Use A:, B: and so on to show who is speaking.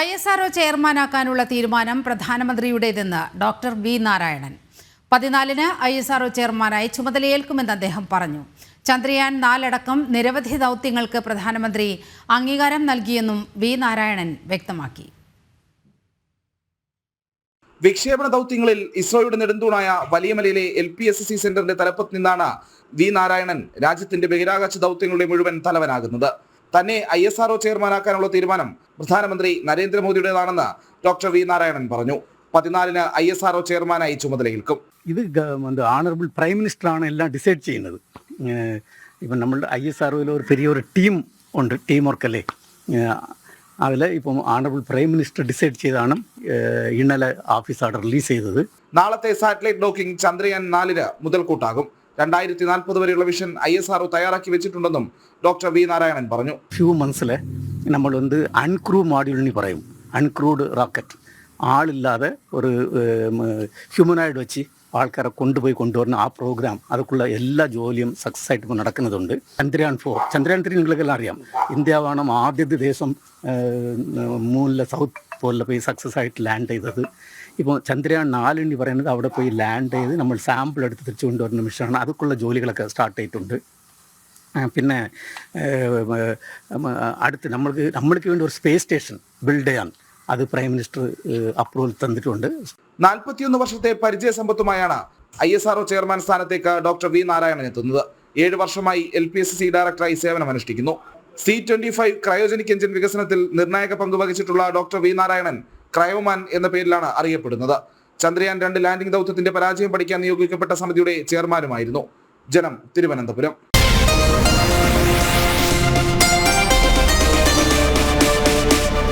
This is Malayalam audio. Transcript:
A: ISRO ചെയർമാനാക്കാനുള്ള തീരുമാനം പ്രധാനമന്ത്രിയുടേതെന്ന് ഡോക്ടർ വി നാരായണൻ. 14-ന് ISRO ചെയർമാനായി ചുമതലയേൽക്കുമെന്ന് അദ്ദേഹം പറഞ്ഞു. ചന്ദ്രയാൻ 4 അടക്കം നിരവധി ദൗത്യങ്ങൾക്ക് പ്രധാനമന്ത്രി അംഗീകാരം നൽകിയെന്നും വി നാരായണൻ വ്യക്തമാക്കി.
B: വിക്ഷേപണ ദൗത്യങ്ങളിൽ ഇസ്രോയുടെ നെടുന്തൂണായ വലിയമലയിലെ LPSC സെന്ററിന്റെ തലപ്പത്ത് നിന്നാണ് വി നാരായണൻ രാജ്യത്തിന്റെ ബഹിരാകാശ ദൗത്യങ്ങളുടെ മുഴുവൻ തലവനാകുന്നത്. തന്നെ ISRO ചെയർമാനാക്കാനുള്ള തീരുമാനം പ്രധാനമന്ത്രി നരേന്ദ്രമോദിയുടേതാണെന്ന് ഡോക്ടർ വി നാരായണൻ പറഞ്ഞു. 14-ന് ISRO ചെയർമാനായി ചുമതലയേൽക്കും.
C: ഇത് ഓണറബിൾ പ്രൈം മിനിസ്റ്റർ ആണ് എല്ലാം ഡിസൈഡ് ചെയ്യുന്നത്. ഇപ്പം നമ്മളുടെ ISROയിൽ ഒരു ടീം ഉണ്ട്, ടീം വർക്കല്ലേ. അതിൽ ഇപ്പം ഓണറബിൾ പ്രൈം മിനിസ്റ്റർ ഡിസൈഡ് ചെയ്താണ് ഇന്നലെ ഓഫീസ് ഓർഡർ റിലീസ് ചെയ്തത്.
B: നാളത്തെ സാറ്റലൈറ്റ് ഡോക്കിംഗ് ചന്ദ്രയാൻ 4-ന് മുതൽക്കൂട്ടാകും. 2040 വരെയുള്ള വിഷൻ ISRO തയ്യാറാക്കി വെച്ചിട്ടുണ്ടെന്നും ഡോക്ടർ വി നാരായണൻ പറഞ്ഞു.
C: ഫ്യൂ മന്ത്സിൽ നമ്മൾ അൺക്രൂ മോഡ്യൂളിന് പറയും, അൺക്രൂഡ് റോക്കറ്റ്. ആളില്ലാതെ ഒരു ഹ്യൂമനോയിഡ് വെച്ച് ആൾക്കാരെ കൊണ്ടുവരുന്ന ആ പ്രോഗ്രാം, അതൊക്കെയുള്ള എല്ലാ ജോലിയും സക്സസ് ആയിട്ട് ഇപ്പോൾ നടക്കുന്നതുണ്ട്. ചന്ദ്രയാൻ 4, ചന്ദ്രയാൻ 3 നിങ്ങൾക്കെല്ലാം അറിയാം. ഇന്ത്യ വേണം ആദ്യത്തെ ദേശം മൂന്നിലെ സൗത്ത് പോലിൽ പോയി സക്സസ് ആയിട്ട് ലാൻഡ് ചെയ്തത്. ഇപ്പോൾ ചന്ദ്രയാൻ 4 എന്ന് പറയുന്നത് അവിടെ പോയി ലാൻഡ് ചെയ്ത് നമ്മൾ സാമ്പിൾ എടുത്ത് തിരിച്ചു കൊണ്ടുവരുന്ന മിഷനാണ്. അതൊക്കെയുള്ള ജോലികളൊക്കെ സ്റ്റാർട്ട് ചെയ്തിട്ടുണ്ട്. പിന്നെ അടുത്ത് നമ്മൾക്ക് വേണ്ടി ഒരു സ്പേസ് സ്റ്റേഷൻ ബിൽഡ് ചെയ്യാൻ അത് പ്രൈം മിനിസ്റ്റർ അപ്രൂവൽ തന്നിട്ടുണ്ട്.
B: 41 വർഷത്തെ പരിചയ സമ്പത്തുമായാണ് ISRO ചെയർമാൻ സ്ഥാനത്തേക്ക് ഡോക്ടർ വി നാരായണൻ എത്തുന്നത്. 7 വർഷമായി LPSC ഡയറക്ടറായി സേവനമനുഷ്ഠിക്കുന്നു. C-25 ക്രയോജനിക് എഞ്ചിൻ വികസനത്തിൽ നിർണായക പങ്ക് വഹിച്ചിട്ടുള്ള ഡോക്ടർ വി നാരായണൻ ക്രയോമാൻ എന്ന പേരിലാണ് അറിയപ്പെടുന്നത്. ചന്ദ്രയാൻ 2 ലാൻഡിംഗ് ദൗത്യത്തിന്റെ പരാജയം പഠിക്കാൻ നിയോഗിക്കപ്പെട്ട സമിതിയുടെ ചെയർമാനുമായിരുന്നു. ജനം, തിരുവനന്തപുരം.